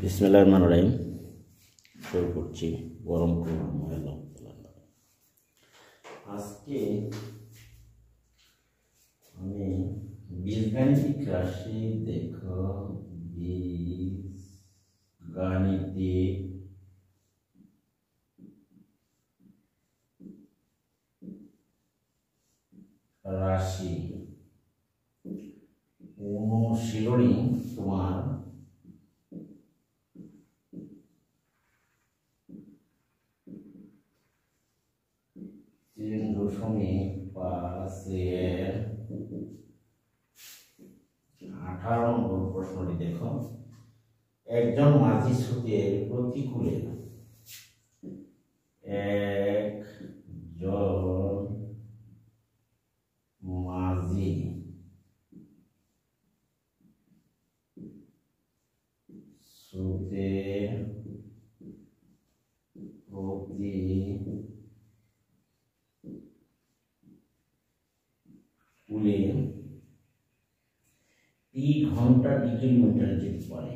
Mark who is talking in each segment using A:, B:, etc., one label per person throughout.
A: বিসমিল্লাহির রহমানির রহিম। শুরু করছি বরমপুর মহিলা। আজকে আমি বীজগাণিতিক রাশি দেখো, বীজগাণিতিক রাশি অনুশীলনী তোমার 3.5-18 নম্বর প্রশ্নটি দেখো। একজন মাঝি স্রোতের প্রতিকূলে মাঝি স্রোতের প্রতিকূলে পি ঘন্টা কিলোমিটার যেতে পারে।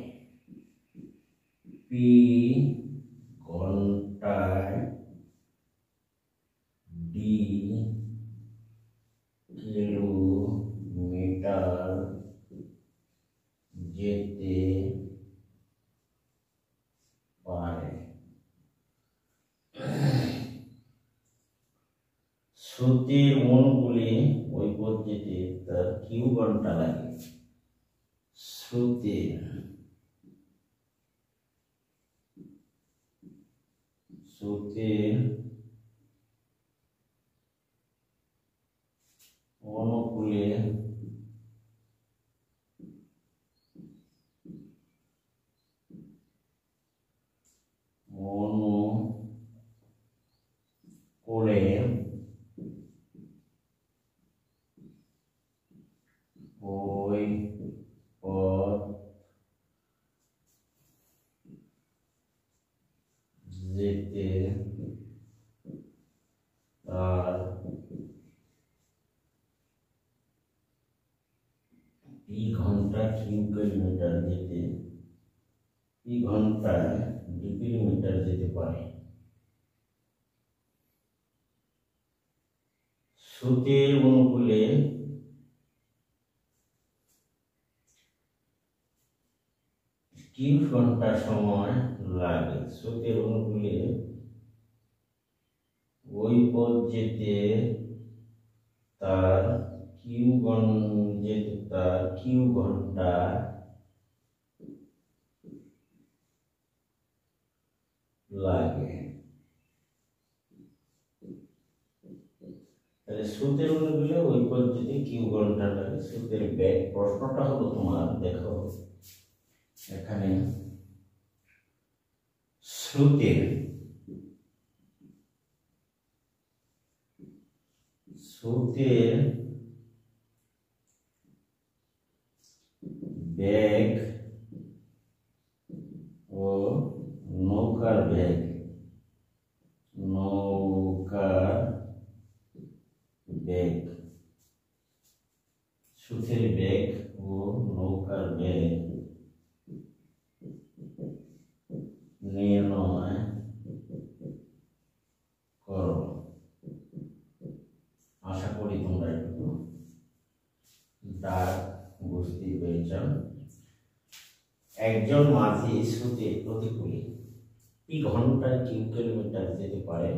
A: পি ঘন্টায় ডি কিলোমিটার যেতে পারে। স্রোতের অনুকূলে ওই পথ যেতে তার কিউ ঘন্টা লাগে। স্রোতের অনুকূলে ওই পথ যেতে তার পি ঘন্টা কিউ কিলোমিটার যেতে পি ঘন্টায় ডি কিলোমিটার যেতে পারে। স্রোতের অনুকূলে কিউ ঘন্টা সময় লাগে। স্রোতের অনুকূলে ওই পথ যেতে তার কিউ ঘন্টা লাগে। তাহলে স্রোতের অনুকূলে ওই পথ যেতে কিউ ঘন্টা লাগে। স্রোতের বেগ, প্রশ্নটা হলো তোমার দেখো এখানে স্রোতের বেগ ও নৌকার বেগ স্রোতের বেগ ও নৌকার বেগ নির্ণয় করো। আশা করি তোমরা একটু ডাক বুঝতে পেরেছ। একজন মাঝি স্রোতের প্রতিকূলে পি ঘন্টায় কিউ কিলোমিটার যেতে পারে।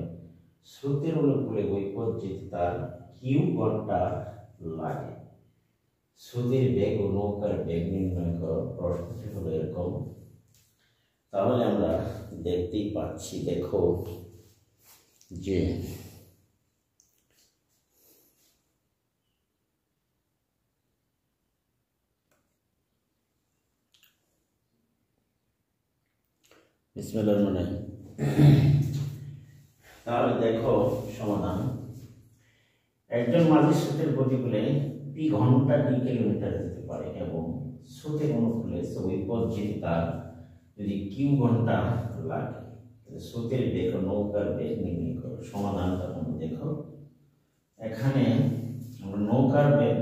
A: স্রোতের অনুকূলে ওই পথ যেতে তার কিউ ঘন্টা লাগে। স্রোতের বেগ ও নৌকার বেগ নির্ণয় করো। প্রশ্নটি হলো এরকম। তাহলে আমরা দেখতেই পাচ্ছি, দেখো যে বিসমিল্লাহির রহমানির রহিম। তাহলে দেখো সমাধান। একজন মাঝি স্রোতের প্রতিকূলে পি ঘন্টা ডি কিলোমিটার যেতে পারে এবং স্রোতের অনুকূলে ওই পথ যেতে তার যদি কিউ ঘন্টা লাগে। স্রোতের বেগ ও নৌকার বেগ নির্ণয় করো। সমাধানটা তুমি দেখো এখানে আমরা নৌকার বেগ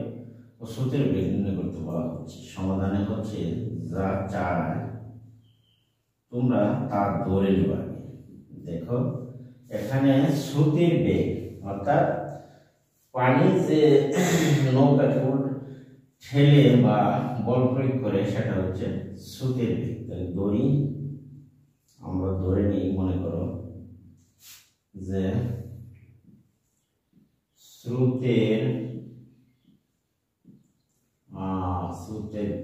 A: ও স্রোতের বেগ নির্ণয় করতে বলা হচ্ছে। সমাধানে হচ্ছে যা চায় তোমরা তা ধরে নিবা। দেখো এখানে স্রোতের বেগ অর্থাৎ পানি যে নৌকাকে ঠেলে বা বল প্রয়োগ করে সেটা হচ্ছে স্রোতের বেগ। তাহলে দড়ি আমরা ধরে নিই, মনে করো যে স্রোতের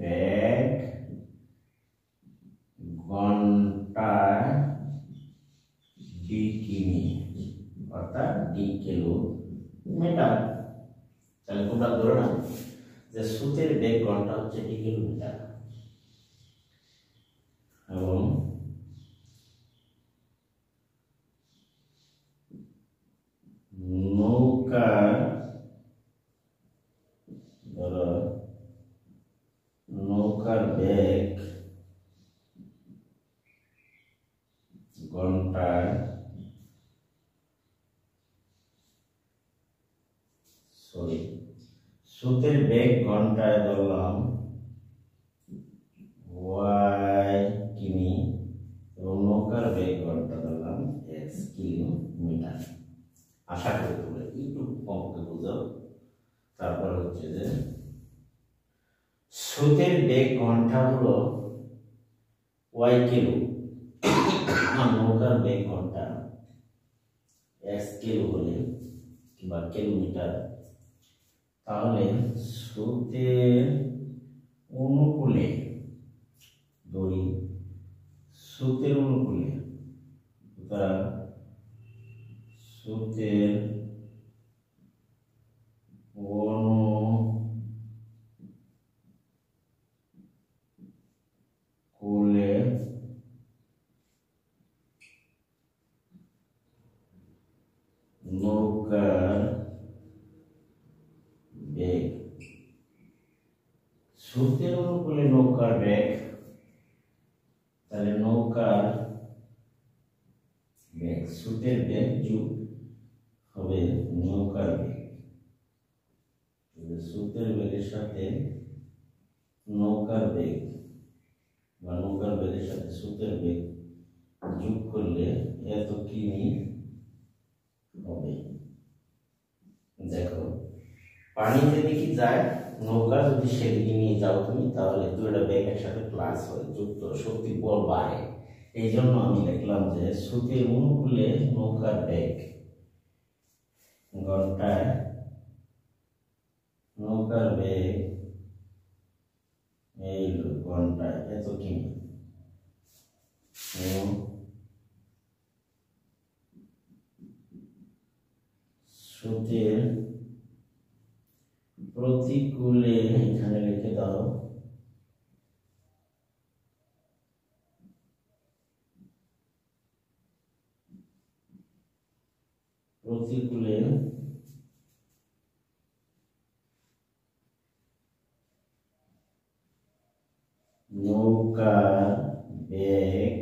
A: বেগ ঘন্টায় ডি কিমি অর্থাৎ ডি কিলোমিটার। তাহলে তোমরা ধরে নাও যে স্রোতের বেগ ঘন্টা হচ্ছে ডি কিলোমিটার এবং নৌকার বেগ ঘন্টায় স্রোতের বেগ ঘন্টায় ধরলাম y কিমি এবং নৌকার বেগ ঘন্টা ধরলাম x কিলোমিটার। আশা করি তোমরা একটু কমকে বুঝাও। তারপর হচ্ছে যে স্রোতের বেগ ঘন্টা হলো y কিলো আর নৌকার বেগ ঘন্টা x কিলো হলে কিংবা কিলোমিটার, তাহলে স্রোতের অনুকূলে দড়ি স্রোতের অনুকূলে সুতরাং স্রোতের অনুকূলে নৌকার বেগ, স্রোতের অনুকূলে নৌকার বেগ, তাহলে নৌকার বেগ স্রোতের বেগ যোগ হবে নৌকার বেগ। স্রোতের বেগের সাথে নৌকার বেগ বা নৌকার বেগের সাথে স্রোতের বেগ যোগ করলে এত কিমি হবে। দেখো পানিতে দেখি যায়, নৌকা যদি সেদিকে নিয়ে যাও তুমি, তাহলে দুইটা বেগ একসাথে প্লাস হয়, যুক্ত শক্তি বল বাড়ে। এই জন্য আমি লিখলাম যে স্রোতের অনুকূলে নৌকার বেগ ঘন্টায় নৌকার বেগ এই ঘন্টায় এত কিমি এবং স্রোতের প্রতিকূলে এখানে লিখে দাও প্রতিকূলে নৌকার বেগ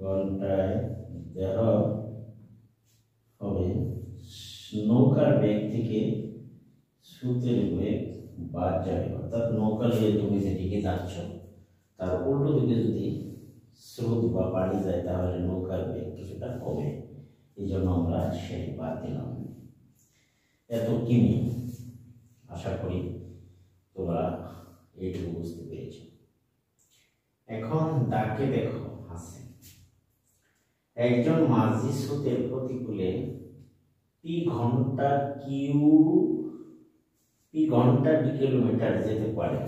A: ঘন্টায় দেড় হবে। নৌকার বেগ থেকে স্রোতের বেগ বাদ যাবে, অর্থাৎ নৌকা নিয়ে তুমি যেদিকে যাচ্ছ তার উল্টো দিকে যদি স্রোত বা পানি যায় তাহলে নৌকার বেগ কিছুটা কমে। এই জন্য আমরা সেই বাদ দিলাম। এত কিমি। আশা করি তোমরা এইটুকু বুঝতে পেরেছ। এখন দাগে দেখো আছে একজন মাঝি স্রোতের প্রতিকূলে পি ঘন্টা ডি কিলোমিটার যেতে পারে।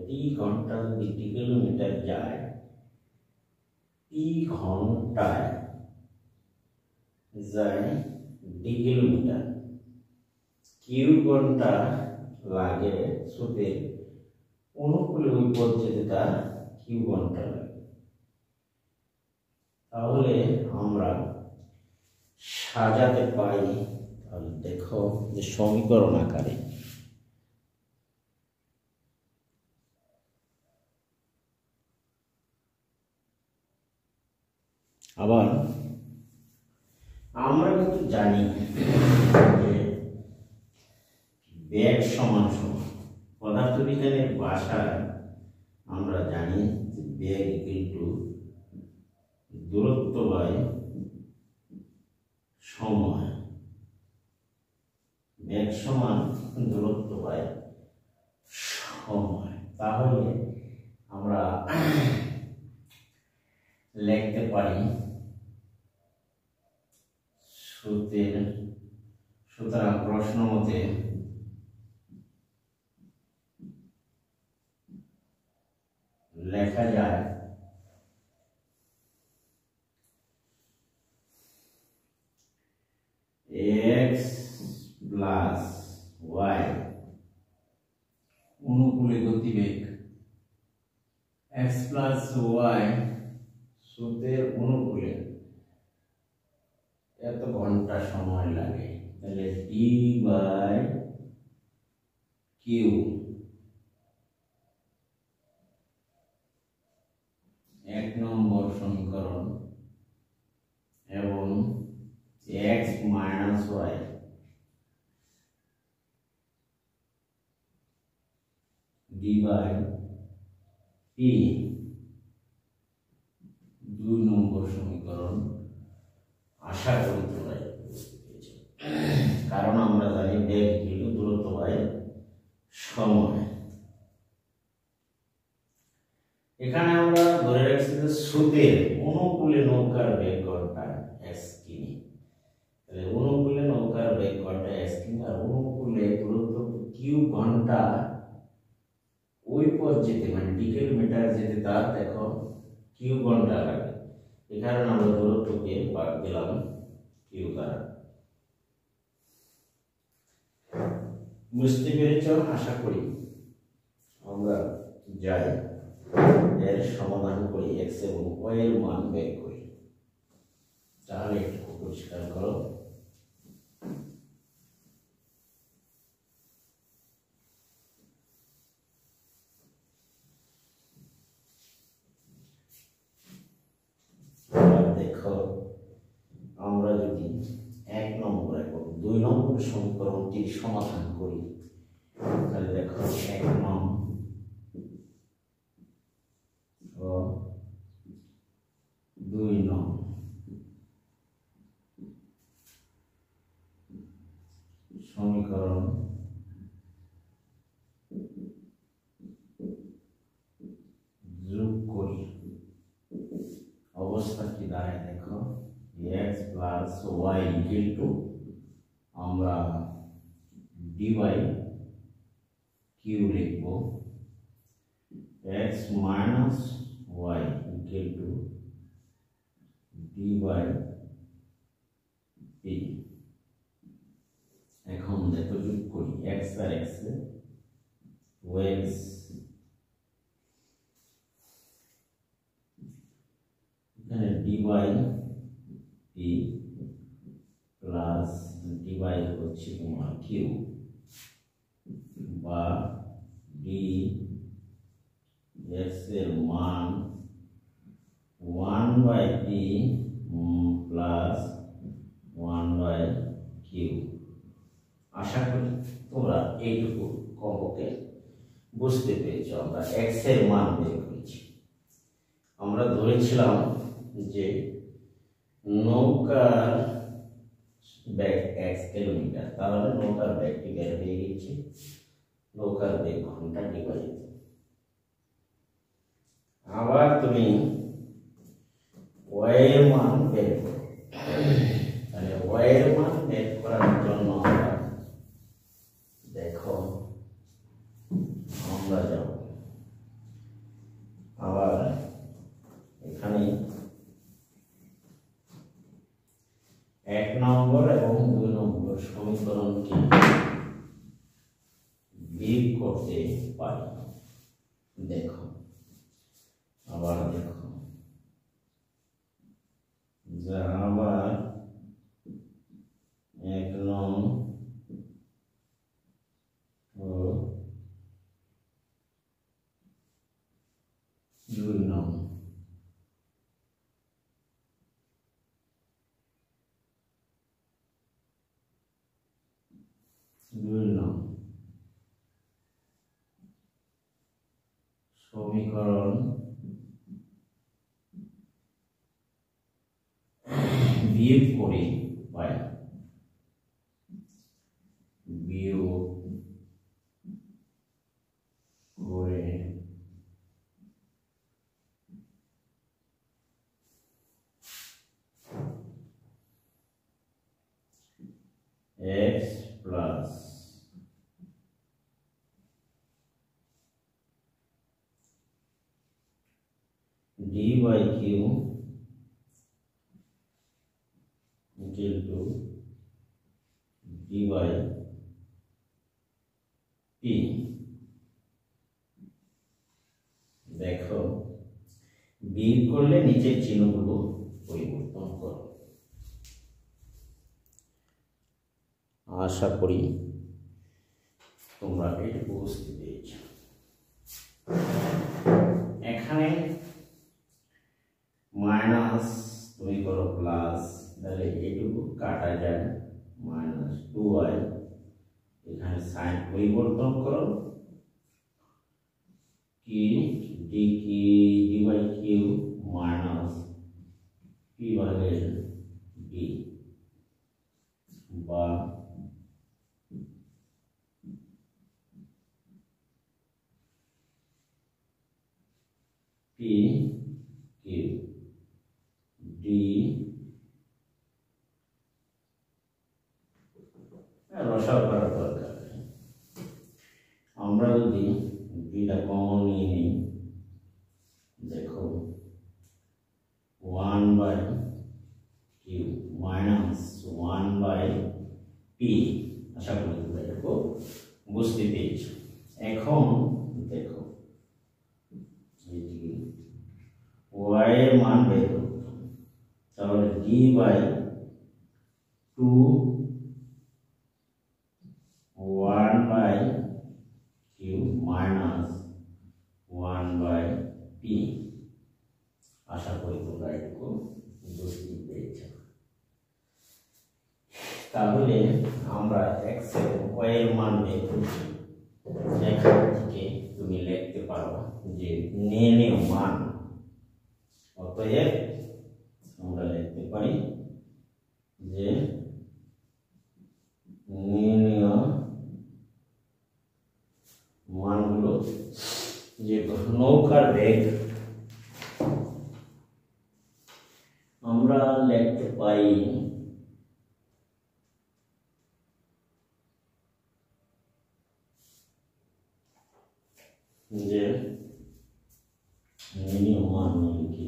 A: পি ঘন্টা যদি ডি কিলোমিটার যায়, পি ঘন্টায় যায় ডি কিলোমিটার, কিউ ঘন্টা লাগে স্রোতের অনুকূলে ওই পথ যেতে তার কিউ ঘন্টা লাগে। তাহলে আমরা সাজাতে পারি। তাহলে দেখো যে সমীকরণ আকারে আবার আমরা কিন্তু জানি যে বেগ সমান সমান, পদার্থবিজ্ঞানের ভাষায় আমরা জানি যে বেগ ইকুয়াল টু দূরত্ব বাই সময়, বেগ সমান দূরত্ব বাই সময়। তাহলে আমরা লিখতে পারি সুতরাং প্রশ্ন মতে লেখা যায় x প্লাস y অনুকূলে গতিবেগ, x প্লাস y স্রোতের অনুকূলে এত ঘন্টা সময় লাগে, তাহলে d বাই কিউ এক নম্বর সমীকরণ এবং x minus y d by p 2 নম্বর সমীকরণ। আশা করি তোমরা বুঝতে পেরেছো, কারণ আমরা জানি বেগ ইকুয়াল টু দূরত্ব বাই সময়। এখানে আমরা ধরে রাখছি যে স্রোতের অনুকূলে নৌকার বেগ ঘন্টায় x কিমি, তাহলে অনুকূলে নৌকার বেগ ঘন্টায় x কিমি, আর অনুকূলে দূরত্ব কিউ ঘন্টা ওই পথ যেতে মানে কিলোমিটার যেতে তার দেখো কিউ ঘন্টা লাগে। এই কারণে আমরা দূরত্বকে ভাগ দিলাম কিউ দ্বারা। বুঝতে পেরেছ আশা করি। আমরা যাই এর সমাধান করি, x এবং y এর মান বের করি। তাহলে একটু পরিষ্কার করো। দেখো আমরা যদি 1 নম্বর এবং 2 নম্বর সমীকরণটি সমাধান করি, তাহলে দেখো 1 নম্বর ও 2 নম্বর সমীকরণ যোগ করি, অবস্থা কি দাঁড়ায় দেখো x plus y equal to আমরা d বাই কিউ লিখব, x minus y equal to d by p। এখন দেখো যোগ করি x আর x x এখানে d by p plus d by হচ্ছে তোমার q বা d x এর মান 1 by p plus 1 by q। আশা করি তোমরা এইটুকু কমপক্ষে বুঝতে পেরেছো। আমরা x এর মান বের করেছি। আমরা ধরেছিলাম যে নৌকার বেগ x কিলোমিটার, তাহলে নৌকার বেগটি বের হয়ে গেছে, নৌকার বেগ ঘন্টা ডিভাইড। আবার তুমি y এর মান বের করো, তাহলে y এর মান বের করার জন্য দেখো আমরা যাব আবার এখানে 1 নম্বর এবং 2 নম্বর সমীকরণটি বিয়োগ করতে পারি। দেখো আবার দেখো যা আবার 1 নং ও 2 নং সমীকরণ বিয়োগ করে পাই, বিয়োগ করে x plus d by q equal to d by p। দেখো বিয়োগ করলে নিচের চিহ্নগুলো পরিবর্তন করো। আশা করি তোমরা এটুকু বুঝতে পেরেছ। এখানে মাইনাস তুমি করো প্লাস, তাহলে এটুকু কাটা যায়, মাইনাস 2y, এখানে সাইন পরিবর্তন করো, কি ডি কি d by q minus p ভাগের বি, বা পি কিউ ডি রসাও করার দরকার। আমরা যদি বিটা কমন নিয়ে নিই, দেখো 1 by q minus 1 by p. আশা করি তোমরা এটুকু বুঝতে পেরেছ। এখন দেখো y এর মান বের করতে, তাহলে d by 2 1 by q minus 1 by p. আশা করি তোমরা এটুকু বুঝতে পেরেছ। তাহলে আমরা x এবং y এর মান বের করছি। এখান থেকে তুমি লিখতে পারো যে নির্ণেয় মান, অতএব আমরা লিখতে পারি যে নির্ণেয় মানগুলো, যে নৌকার বেগ আমরা লিখতে পাই যে নির্ণেয় মান কি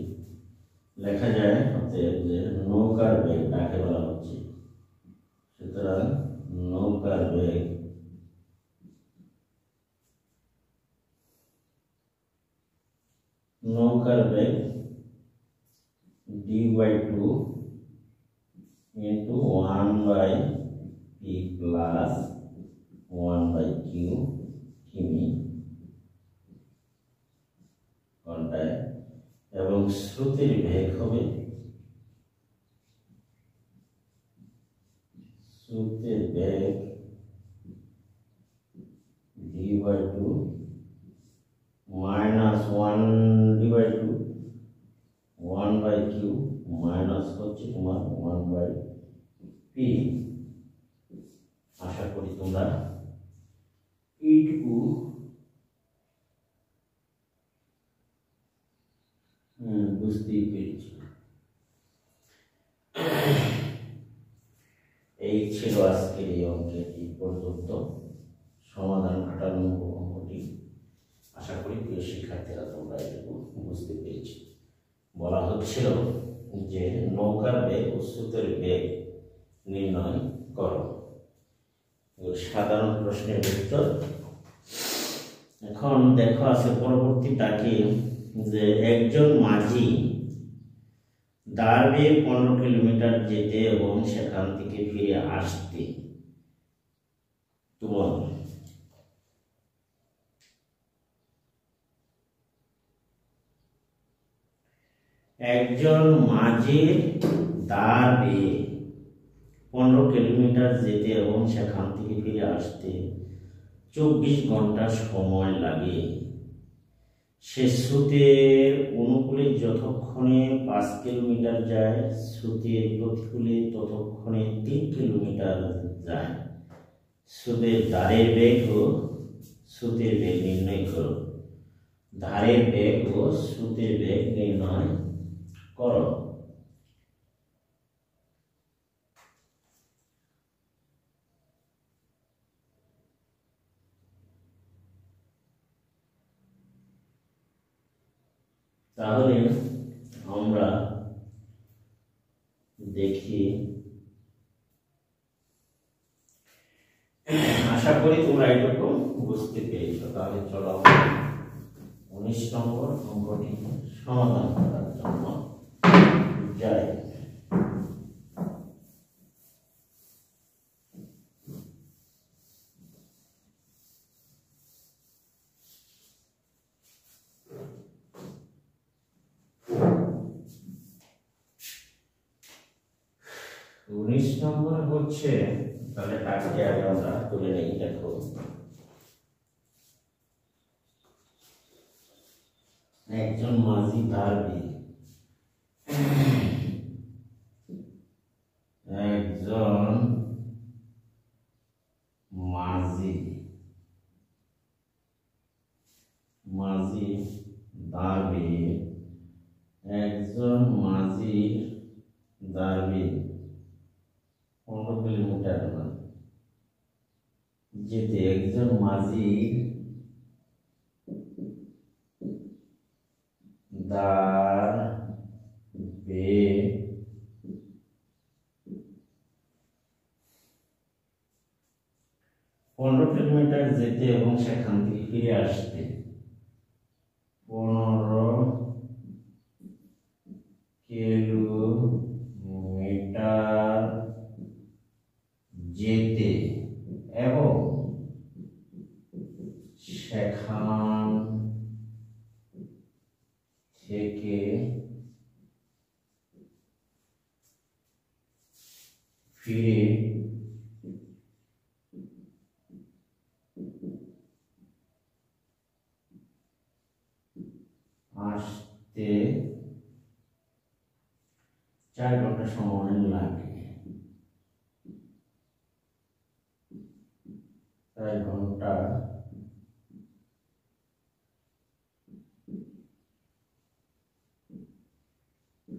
A: লেখা যায়, অতএব যে নৌকার বেগ কাকে বলা হচ্ছে, সুতরাং নৌকার বেগ d by 2 into 1 by p plus 1 by q কিমি ঘন্টায়, এবং স্রোতের বেগ হবে স্রোতের বেগ d by 2 minus 1 d by 2 1 by q minus হচ্ছে তোমার 1 by p। আশা করি তোমরা এইটুকু বুঝতেই পেরেছি। এই ছিল আজকের এই অঙ্কের এই পর্যন্ত সমাধান ঘটানো অঙ্কটি। আশা করি প্রিয় শিক্ষার্থীরা তোমরা এটুকু বুঝতে পেরেছি। বলা হচ্ছিল যে নৌকার বেগ ও স্রোতের বেগ নির্ণয় করো, সাধারণ প্রশ্নের উত্তর। এখন দেখো আছে পরবর্তীটাকে, যে একজন মাঝি দাঁড়িয়ে 15 কিলোমিটার যেতে এবং সেখান থেকে ফিরে আসতে তোমার একজন মাঝির দাঁড়িয়ে 15 কিলোমিটার যেতে এবং সেখান থেকে ফিরে আসতে 24 ঘন্টা সময় লাগে। সে স্রোতের অনুকূলে যতক্ষণে 5 কিলোমিটার যায়, স্রোতের প্রতিকূলে ততক্ষণে 3 কিলোমিটার যায়। স্রোতের ধারের বেগ ও স্রোতের বেগ নির্ণয় করো। ধারের বেগ ও স্রোতের বেগ নির্ণয় করো। তাহলে আমরা দেখি, আশা করি তোমরা এটুকু বুঝতে পেরেছো। তাহলে চলো 19 নম্বর অঙ্কটি সমাধান করার জন্য যাই। উনিশ নম্বর হচ্ছে, তাহলে টাকাটি আগে আমরা তুলে নেই। দেখো, একজন মাঝি ধারবি, একজন মাঝি ধারবি, একজন মাঝির ধারবি 15 কিলোমিটার যেতে একজন মাঝির ধারবে 15 কিলোমিটার যেতে এবং সেখান থেকে ফিরে আসতে 15 কিলোমিটার যেতে এবং সেখান থেকে ফিরে আসতে 4 ঘন্টা সময় লাগে। 4 ঘন্টা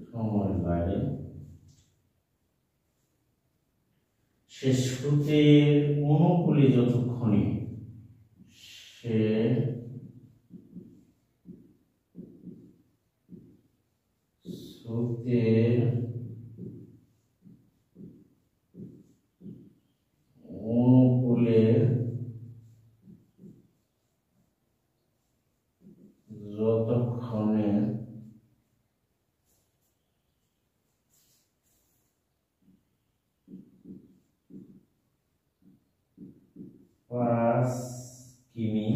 A: সময় লাগে। সে স্রোতের অনুকূলে যতক্ষণে সে স্রোতের অনুকূলে যতক্ষণে পাঁচ কিমি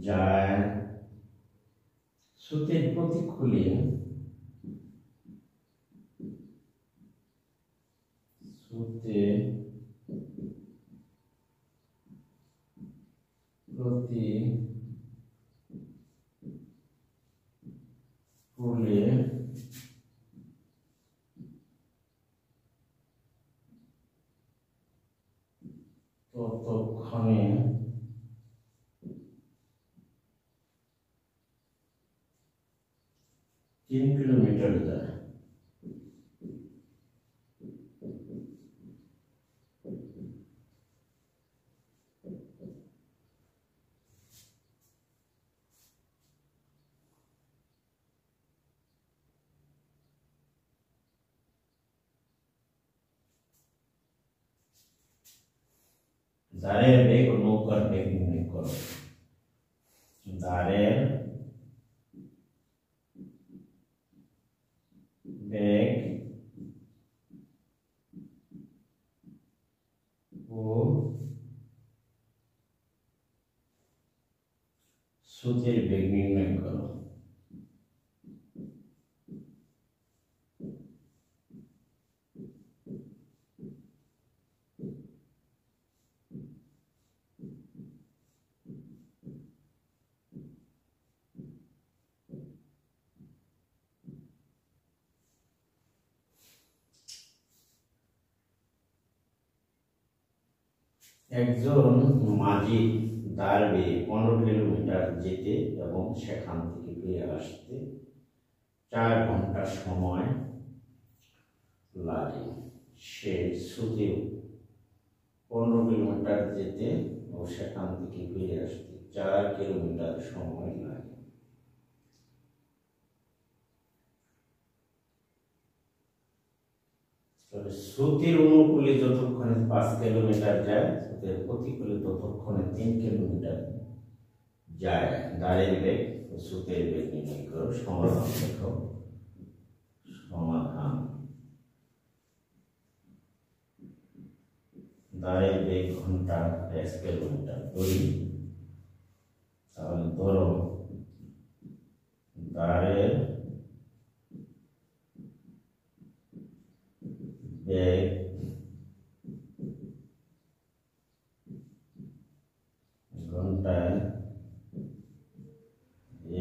A: যায়, স্রোতের প্রতিকূলে ততক্ষণে 3 কিলোমিটার যায়। ধারের বেগ ও নৌকার বেগ নির্ণয় করো। ধারের বেগ ও স্রোতের বেগ নির্ণয় করো। একজন মাঝি দাঁড় বেয়ে 15 কিলোমিটার যেতে এবং সেখান থেকে ফিরে আসতে 4 ঘন্টা সময় লাগে। সে ছুটে 15 কিলোমিটার যেতে ও সেখান থেকে ফিরে আসতে 4 কিলোমিটার সময় লাগে। স্রোতের অনুকূলে যতক্ষণে 5 কিলোমিটার যায়, স্রোতের প্রতিকূলে ততক্ষণে 3 কিলোমিটার যায়। দাঁড়ের বেগ ও স্রোতের বেগ নির্ণয় করো। সমাধান দেখো। সমাধান: দাঁড়ের বেগ ঘন্টা 1 কিলোমিটার ধরি, তাহলে ধরো দাঁড়ের বেগ ঘন্টায়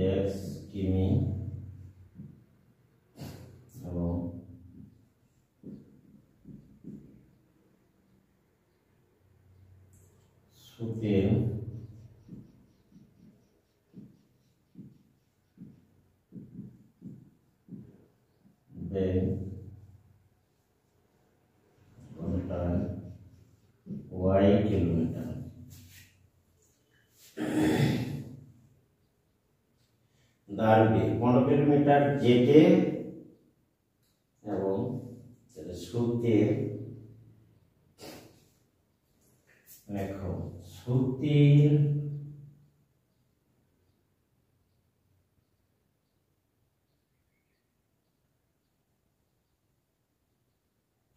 A: 1 কিমি এবং স্রোতের বেগ ঘন্টায় y কিলোমিটার। দাঁড়বে 15 কিলোমিটার যেতে এবং স্রোতের লেখো স্রোতের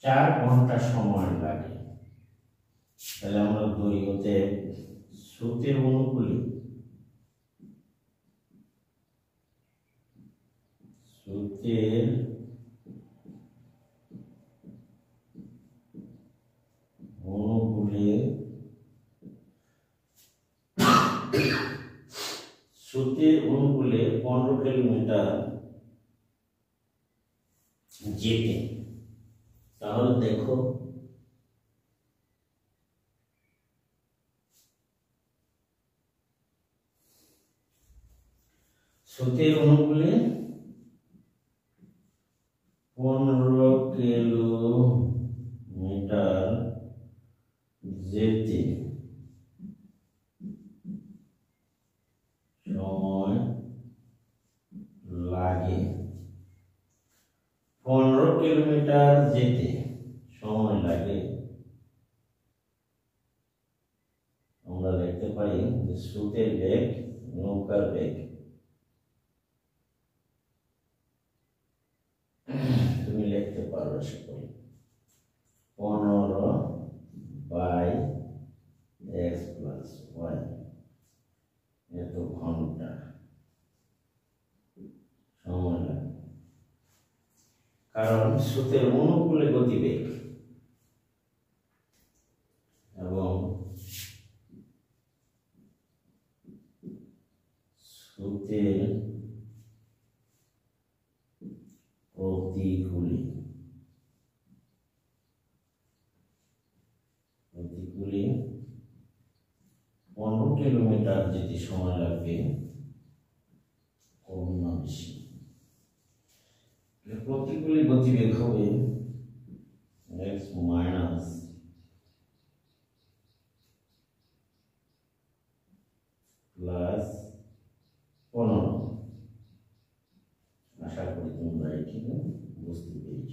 A: চার ঘন্টা সময় লাগে। তাহলে আমরা ধরি হতে স্রোতের অনুকূলে স্রোতের অনুকূলে স্রোতের অনুকূলে 15 কিলোমিটার যেতে, তাহলে দেখো স্রোতের অনুকূলে 15 কিলোমিটার যেতে সময় লাগে। 15 কিলোমিটার যেতে সময় লাগে, আমরা লিখতে পারি যে স্রোতের বেগ নৌকার বেগ। তুমি লিখতে পারো আশা করি 15/x + y এত ঘন্টা সময় লাগে, কারণ স্রোতের অনুকূলে গতিবেগ এবং স্রোতের প্রতিকূলে 15 কিলোমিটার যেতে সময় লাগবে কম না বেশি। প্রতিকূলে গতিবেগ হবে x - 15। আশা করি তোমরা এটি বুঝতে পেরেছ।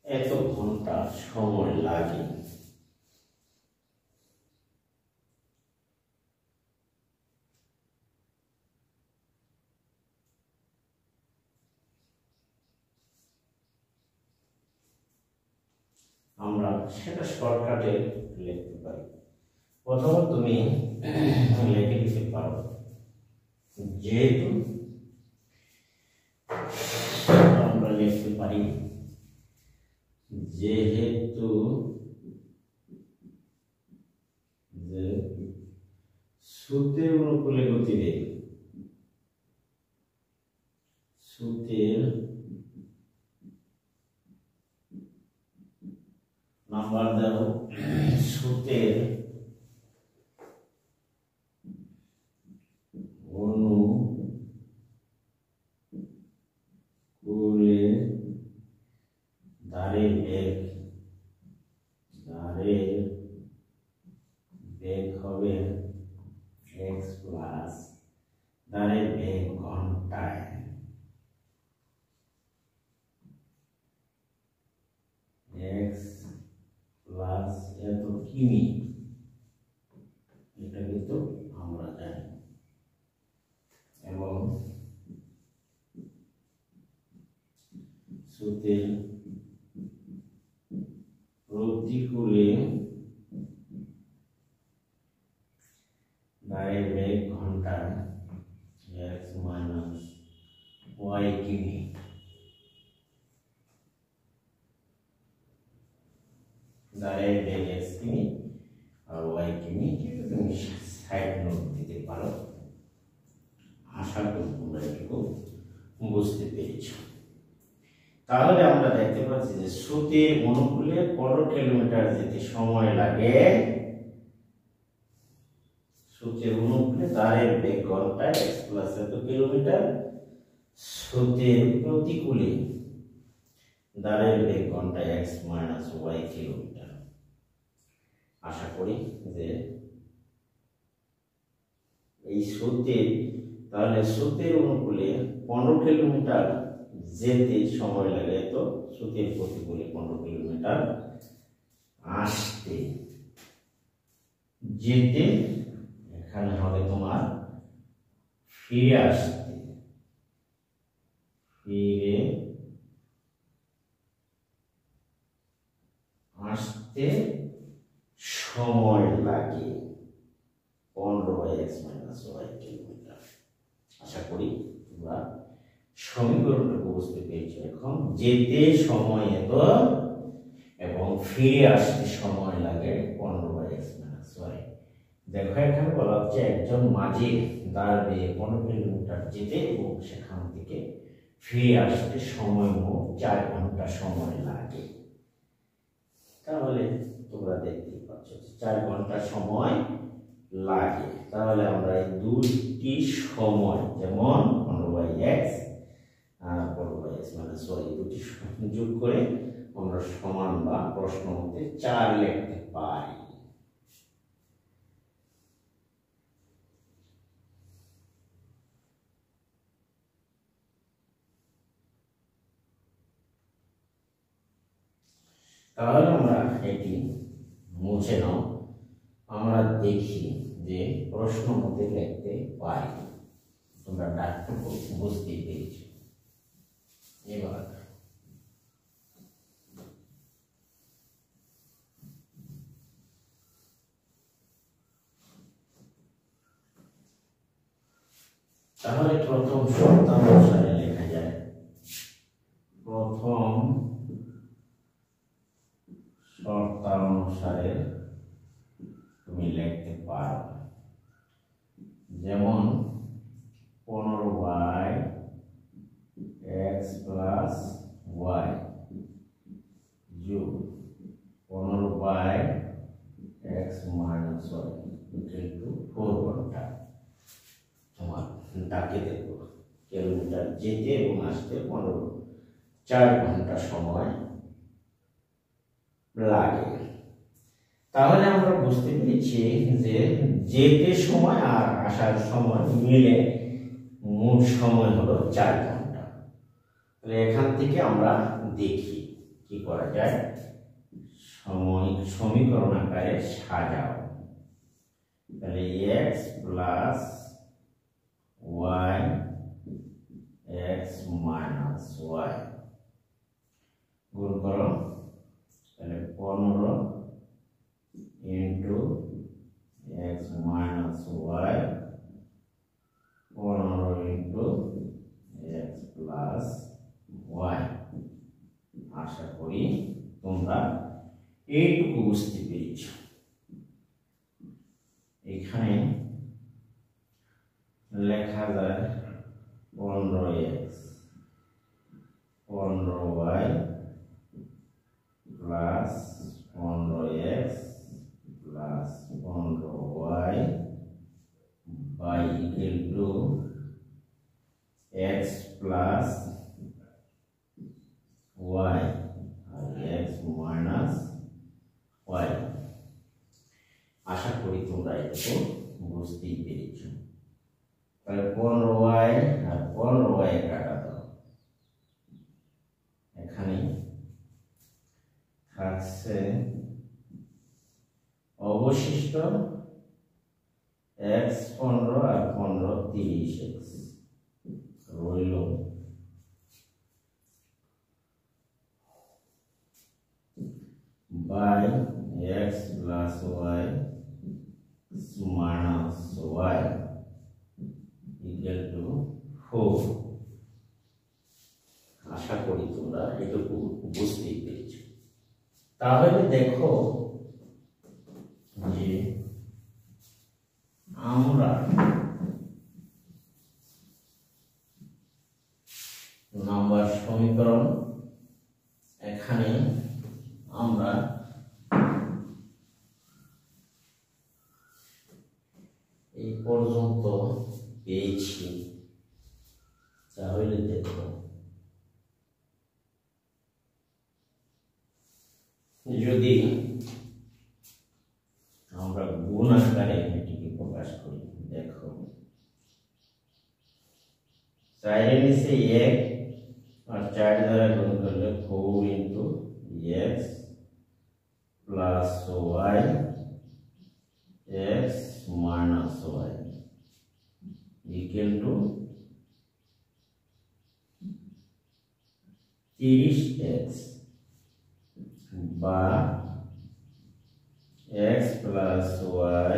A: এত ঘন্টা সময় লাগে। আমরা সেটা শর্টকাটে লিখতে পারি। প্রথমে তুমি লিখে দিতে পারো, যেহেতু আমরা লিখতে পারি যেহেতু যে স্রোতের অনুকূলে গতিবেগ স্রোতের নাম্বার দাও স্রোতের সূত্রের বেগ হবে x প্লাস দাঁড়ের বেগ ঘন্টায় x প্লাস এত কিমি, এটা কিন্তু আমরা জানি, এবং স্রোতের প্রতিকূলে দাঁড়ের বেগ ঘন্টায় x মাইনাস y কিমি। দাঁড়ের বেগ x কিমি আর y কিমি, তুমি সাইড নোট দিতে পারো। আশা করি তোমরা এটুকু বুঝতে পেরেছ। তাহলে আমরা দেখতে পাচ্ছি যে স্রোতের অনুকূলে 15 কিলোমিটার যেতে সময় লাগে, স্রোতের অনুকূলে দাঁড়ের বেগ ঘন্টায় x প্লাস এত কিলোমিটার, স্রোতের প্রতিকূলে দাঁড়ের বেগ ঘন্টায় x মাইনাস y কিলোমিটার। আশা করি যে এই স্রোতের, তাহলে স্রোতের অনুকূলে 15 কিলোমিটার যেতে সময় লাগে, তো স্রোতের প্রতিকূলে 15 কিলোমিটার আসতে, যেতে এখানে হবে তোমার ফিরে আসতে, ফিরে আসতে সময় লাগে 15x - y কিলোমিটার। আশা করি তোমরা সমীকরণটা বুঝতে পেরেছো। এখন যেতে সময় এত এবং ফিরে আসতে সময় লাগে 15x - y। দেখো এখানে বলা হচ্ছে একজন মাঝি দাঁড়াবে 15 কিলোমিটার যেতে এবং সেখান থেকে ফিরে আসতে সময় মোট 4 ঘন্টা সময় লাগে। তাহলে তোমরা দেখতে পাচ্ছ 4 ঘন্টা সময় লাগে। তাহলে আমরা এই দুইটি সময়, যেমন 15x আর 15x - y, দুটি যোগ করে আমরা সমান বা প্রশ্ন মতে 4 লিখতে পারি। তাহলে আমরা এটি মুছে নাও, আমরা দেখি যে প্রশ্ন মতে লিখতে পারি। তোমরা ডাকটুকু বুঝতে পেরেছ। এবার তাহলে প্রথম শর্তানুসারে লেখা যায়, প্রথম শর্তানুসারে তুমি লিখতে পারো, যেমন 15x প্লাস y যোগ 15x minus y equal two 4 ঘন্টা। তোমার ডাকে দেখো কিলোমিটার যেতে এবং আসতে 4 ঘন্টা সময় লাগে। তাহলে আমরা বুঝতে পেরেছি যে যেতে সময় আর আসার সময় মিলে মোট সময় হলো 4 ঘন্টা। তাহলে এখান থেকে আমরা দেখি কি করা যায়, সমীকরণ আকারে সাজাও। তাহলে x plus y x minus y গুণ করো, তাহলে 15 into x minus y, 15 into x plus y। আশা করি তোমরা এইটুকু বুঝতে পেরেছ। এখানে লেখা যায় 15x 15y plus 15x plus 15y by equal to x plus y আর x মাইনাস y। আশা করি তোমরা এটুকু বুঝতেই পেরেছ। তাহলে 15y আর 15y কাটা দাও, এখানে থাকছে অবশিষ্ট x 15 আর 15 30x রইল by x plus y minus y equal to 4। আশা করি তোমরা এটুকু বুঝতেই পেরেছ। তাহলে দেখো যে আমরা নাম্বার সমীকরণ এখানে আমরা এই পর্যন্ত পেয়েছি। তাহলে দেখো যদি আমরা গুণ আকারে এটিকে প্রকাশ করি, দেখো 4 এর নিচে 1 আর 4 দ্বারা গুণ করলে 4 into x plus y x minus y equal to 30x বা x plus y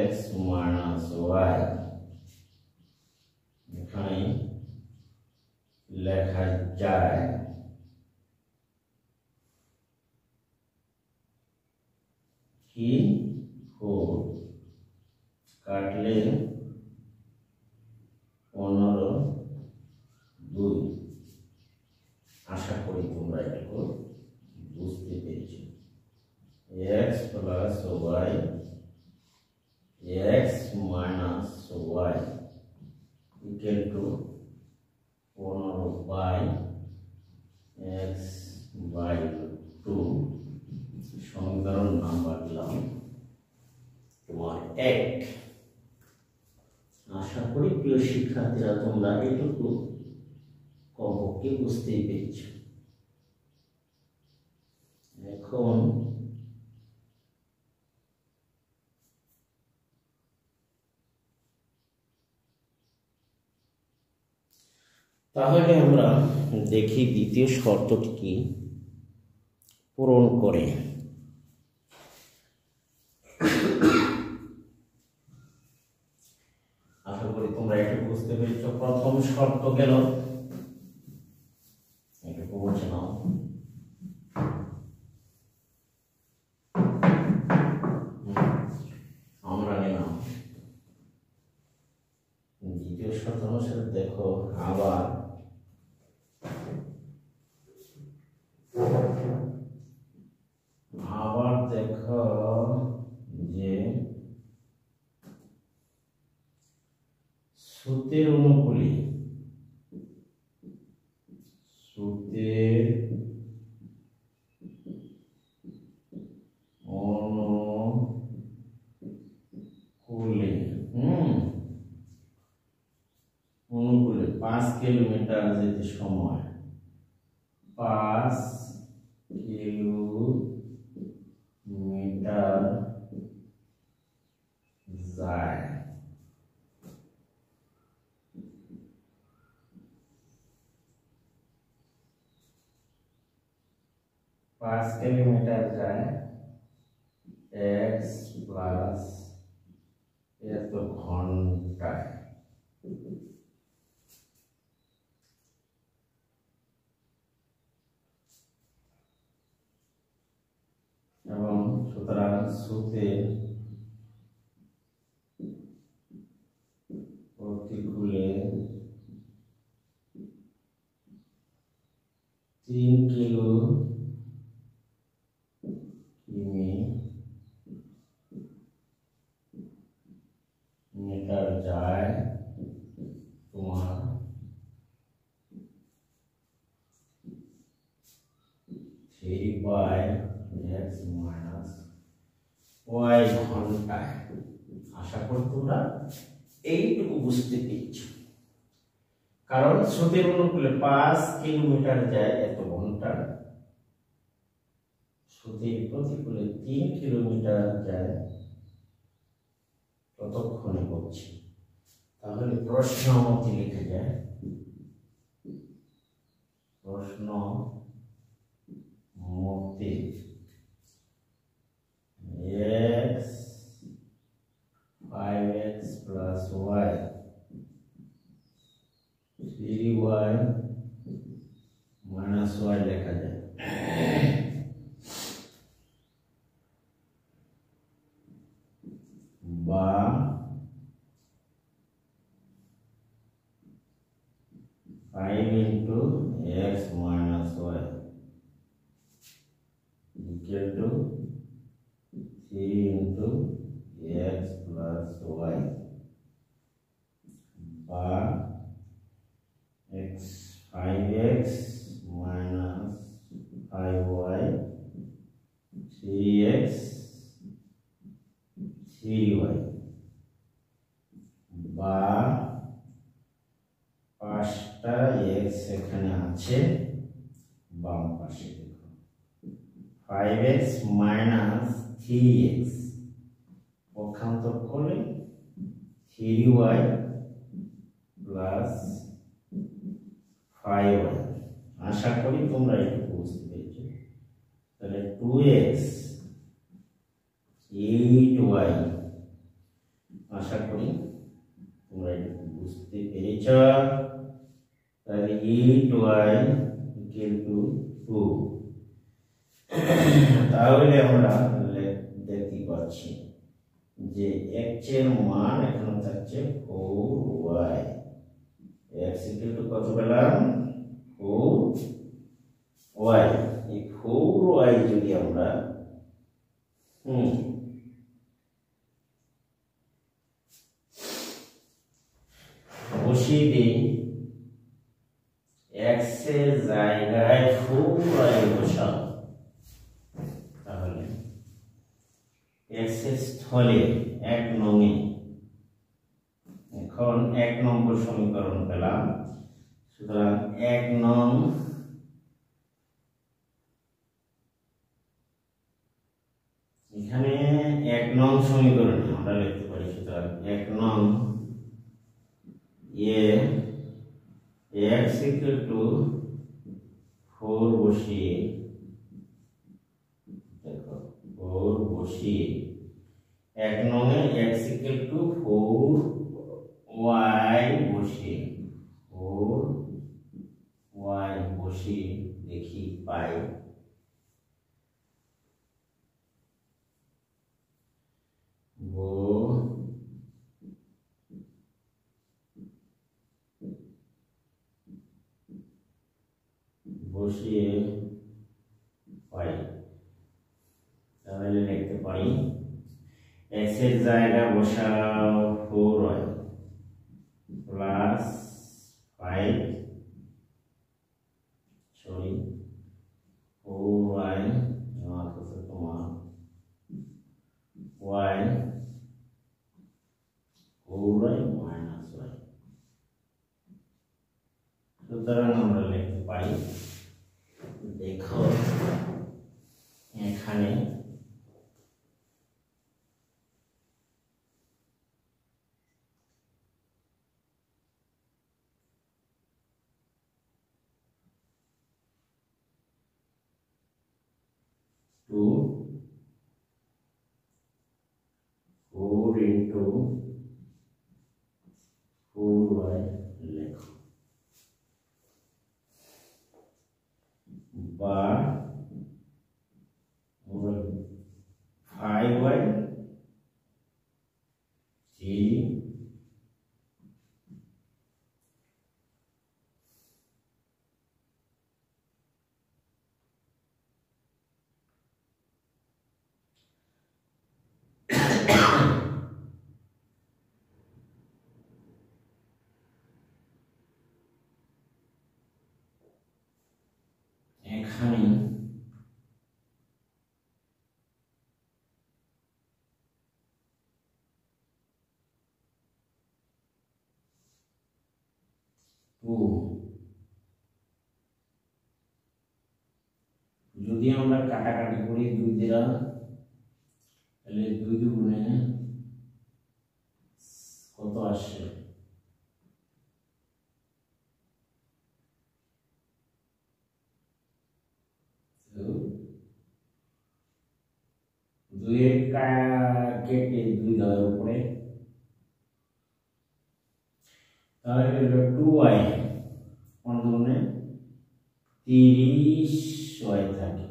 A: x minus y এখানে লেখা যায় কি 4 কাটলে 15 2। আশা করি তোমরা এটুকু বুঝতে পেরেছ। x plus y x minus y equal to 15 by x by 2। সমীকরণ নাম্বার দিলাম তোমার 1। আশা করি প্রিয় শিক্ষার্থীরা তোমরা এটুকু কমপক্ষে বুঝতেই পেরেছ। এখন তাহলে আমরা দেখি দ্বিতীয় শর্তটি কি পূরণ করে। আশা করি তোমরা এটা বুঝতে পেরেছ। প্রথম শর্ত গেল, এটুকু বুঝে নাও, আমরা নিলাম। দ্বিতীয় শর্ত অনুসারে দেখো আবার দেখো যে সূত্রের অনুকূলে অনুকূলে 5 কিলোমিটার যেতে সময় 5 কিলোমিটার যায়। पाँच किलोमीटर যায় x प्लस এত ঘন্টায়। এবং সুতরাং সূত্রের প্রতিকূলে 3 কিলোমিটার যায় তোমার 3 by x minus ওয়াই ঘন্টায়। আশা করি তোমরা এইটুকু বুঝতে পেরেছো। কারণ স্রোতের অনুকূলে 5 কিলোমিটার যায় এত ঘন্টা, স্রোতের প্রতিকূলে 3 কিলোমিটার যায় ততক্ষণে পড়ছে। তাহলে প্রশ্ন মতে লিখে যায়, প্রশ্ন মতে x 5x plus y 3y minus y লেখা যায়। বা 5 into x minus y equal to 3 into x plus y বা x 5x minus 5y 3x 3y বা 5টা x এখানে আছে বাম পাশে, দেখো 5x minus 3x পক্ষান্তর করলে 3y plus 5y। আশা করি তোমরা একটু বুঝতে পেরেছো। তাহলে 2x 8y, আশা করি তোমরা একটু বুঝতে পেরেছো। তাহলে 8y equal to 2। তাহলে আমরা দেখতে পাচ্ছি যে x এর মান এখানে থাকছে 4y। x equal to কত পেলাম? 4y। এই 4y যদি আমরা বসিয়ে দিই, x এর জায়গায় 4y বসাও, তাহলে x এর স্থলে 1 নং-এ এখন 1 নম্বর সমীকরণ পেলাম। সুতরাং 1 নং এখানে 1 নং সমীকরণে আমরা লিখতে পারি। সুতরাং 1 নং এ x equal to 4 বসিয়ে, দেখো 4 বসিয়ে 1 নং এ x equal to 4y বসিয়ে 4y বসিয়ে দেখি পাই বসিয়ে পাই। তাহলে লিখতে পারি x এর জায়গা বসাও 4y প্লাস 5 4y তোমার y 4y minus y। সুতরাং আমরা লিখতে পারি, দেখো এখানে টু 4 into 4y লেখো বা 5y 3 3 2 যদি আমরা কাটাকাটি করি 2 দ্বারা তাহলে 2 দুগুণে কত আসে 2 এর কেটে 2 দেওয়ার উপরে তাহলে হলো 2y কোন দুগুণে 30y থাকে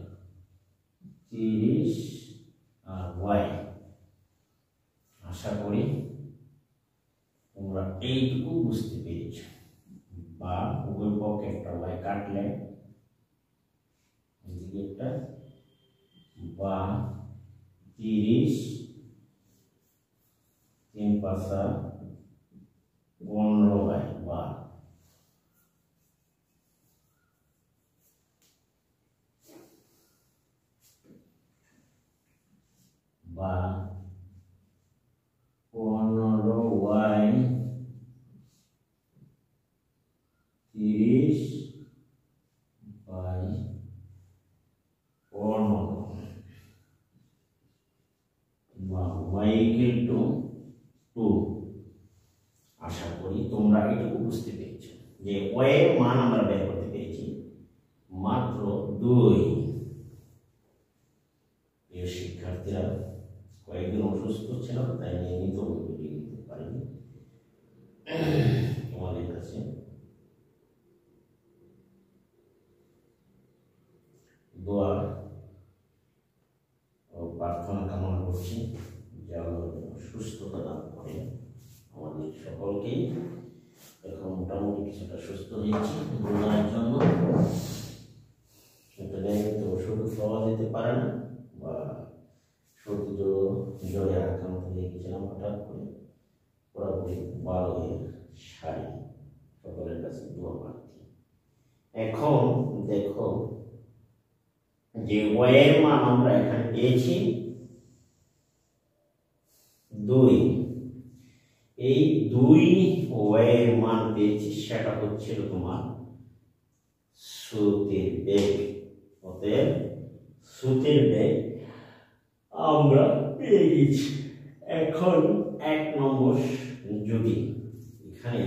A: 30 আর y আশা করি তোমরা এইটুকু বুঝতে পেরেছো বা উভয় পক্ষে একটা y কাটলে এদিকে একটা বা 30 3 পাঁচা 15y বা বা 15y 30 বাই 15 বা y ইকুয়াল টু 2 আশা করি তোমরা এটুকু বুঝতে পেরেছো যে y এর মান আমরা বের করতে পেরেছি মাত্র 2 প্রিয় শিক্ষার্থীরা কয়েকদিন অসুস্থ ছিলাম তাই নিয়মিত ভিডিও দিতে পারিনি তোমাদের কাছে দোয়া ও প্রার্থনা কামনা করছি যে আল্লাহ সুস্থতা দান করে আমাদের সকলকেই। এখন মোটামুটি কিছুটা সুস্থ হয়েছি বোঝার জন্য সেটা নিয়মিত ওষুধ খাওয়া যেতে পারে না বা সর্দি জ্বরে আক্রান্ত হয়ে গেছিলাম হঠাৎ করে পুরোপুরি ভালো হয়ে সারি সকলের কাছে দোয়া প্রার্থী। এখন দেখো যে ওয়ের মান আমরা এখানে পেয়েছি 2 এই 2 ওয়ের মান পেয়েছি সেটা হচ্ছে তোমার স্রোতের বেগ অতএব স্রোতের বেগ আমরা পেয়ে গেছি। এখন 1 নম্বর যদি এখানে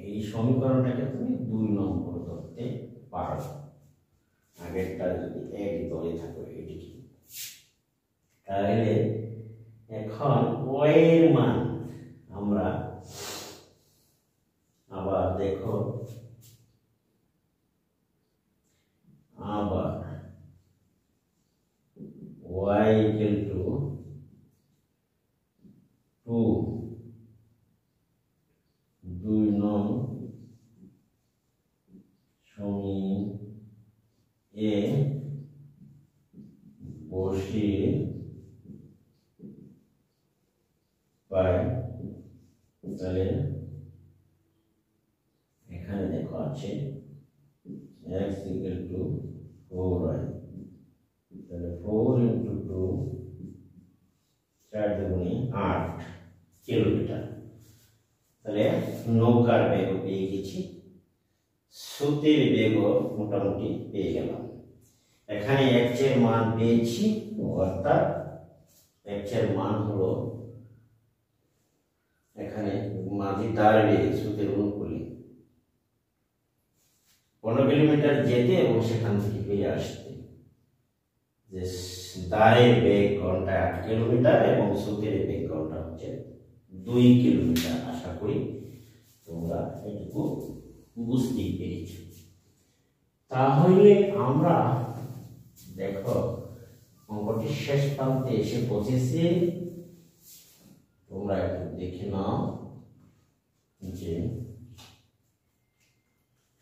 A: এই সমীকরণটাকে তুমি 2 নম্বর ধরতে পারো আগেরটা যদি 1 ধরে থাকো এটিকে তাহলে এখন y এর মান আমরা আবার দেখো আবার y equal to 2 নং সমী এ বসিয়ে পাই তাহলে এখানে দেখো আছে x equal to 4y তাহলে 4 into 2 4 দুগুণে 8 কিলোমিটার। তাহলে নৌকার বেগ পেয়ে গেছি স্রোতের বেগ মোটামুটি পেয়ে গেলাম। এখানে x এর মান পেয়েছি অর্থাৎ x এর মান হলো এখানে মাঝি দাঁড়িয়ে স্রোতের অনুকূলে 15 কিলোমিটার যেতে এবং সেখান থেকে ফিরে আসতে যে দাঁড়ের বেগ ঘন্টায় 8 কিলোমিটার এবং স্রোতের বেগ ঘন্টা হচ্ছে 2 কিলোমিটার। আশা করি তোমরা এটুকু বুঝতেই পেরেছ। তাহলে আমরা দেখো অঙ্কটির শেষ প্রান্তে এসে পৌঁছেছি। তোমরা একটু দেখে নাও যে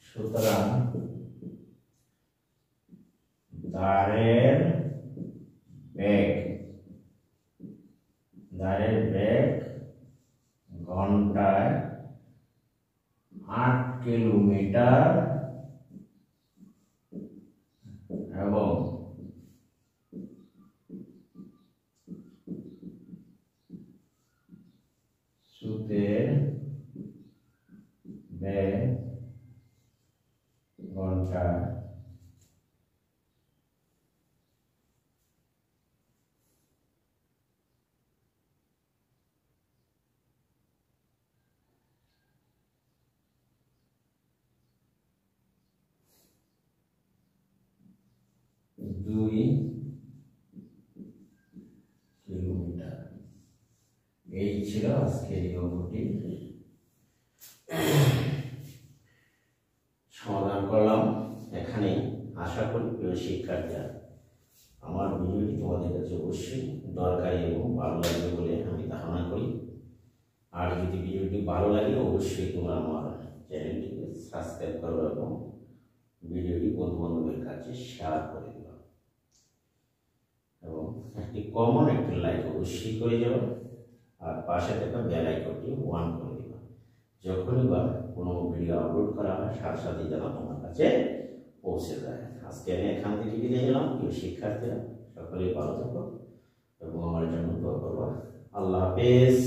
A: সুতরাং দাঁড়ের বেগ ঘন্টায় 8 কিলোমিটার এবং স্রোতের বেগ 2 কিলোমিটার। এই ছিল আজকের এই অঙ্কটি সমাধান করলাম। এখানে আশা করি প্রিয় শিক্ষার্থীরা আমার ভিডিওটি তোমাদের কাছে অবশ্যই দরকারি এবং ভালো লাগবে বলে আমি ধারণা করি। আর যদি ভিডিওটি ভালো লাগে অবশ্যই তোমরা আমার চ্যানেলটিকে সাবস্ক্রাইব করো এবং ভিডিওটি বন্ধু বান্ধবের কাছে শেয়ার করে দিও এবং একটি কমন একটি লাইক অবশ্যই করে যাও। আর পাশে থাকা বেল আইকনটি অন করে দিও। যখনই বা কোনো ভিডিও আপলোড করা হয় সাথে সাথে যেন তোমার কাছে পৌঁছে যায়। আজকে আমি এখান থেকে বিদায় নিলাম। প্রিয় শিক্ষার্থীরা সকলেই ভালো থাকো এবং আমার জন্য দোয়া করো। আল্লাহ হাফেজ।